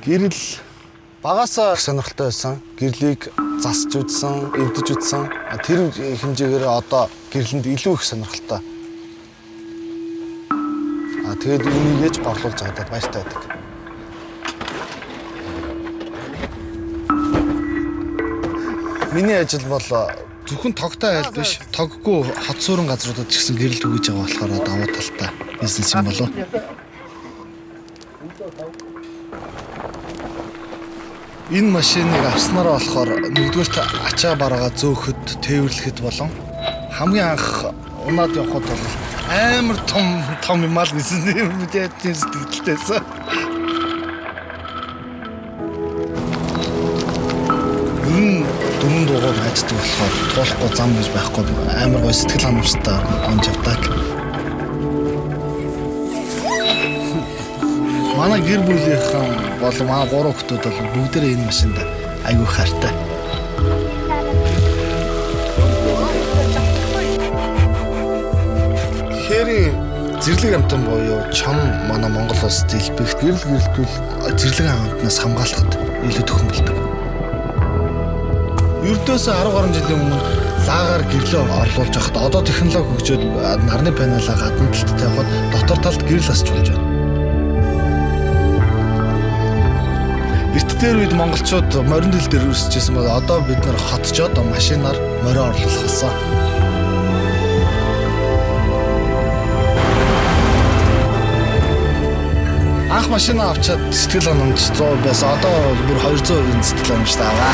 Гэрэл багасаа сонирхолтой байсан. Гэрлийг засч үзсэн, эвдэж үзсэн. Тэр хэмжээгээр одоо гэрлэнд илүү их сонирхолтой. Тэгээд үнийгээж борлуулж чадаад баяртай байдаг. Миний ажил бол зөвхөн тогтой айл биш, тоггүй хот суурин газруудад ч гэсэн гэрэл түгэж байгаа болохоор давуу талтай бизнес юм болов. Энэ машиныг авснараа болохоор нэгдүгээрт ачаа бараагаа зөөхөд, тээвэрлэхэд болон хамгийн анх унаад явхад бол амар том юм аа гэсэн юм мэдээдийн сэтгэлдээсэн. Дөрөв дугаар хайцдаг болохоор туулахгүй зам гэж байхгүй амар гой сэтгэл ханамжтай онж явдаг. Манай гэр бүлийнхэн болон манай 3 хүүхдүүд бол бүгдээрээ энэ машинд аягүй хайртай. Хэрийн зэрлэг амтан буюу чам манай Монгол улсад илбэгт гэрэл гэрэлтүүл зэрлэг амтнаас хамгаалахад илүү төхөн болдог. Ердөөсөө 10 гаруй жилийн өмнө лагаар гэрлөө орлуулж байхад одоо технологи хөгжөөд нарны панелаа гадна талд тавихад дотор талд гэрэл асч болж байна. Эрт дээр үед монголчууд морин дэл дээр үүсчихсэн бол одоо бид нар хотчоод машинаар морио орлуулах болсон. Анх машина авчаад сэтгэл ханамж 100 байсан. Одоо бүр 200% сэтгэл ханамжтай аваа.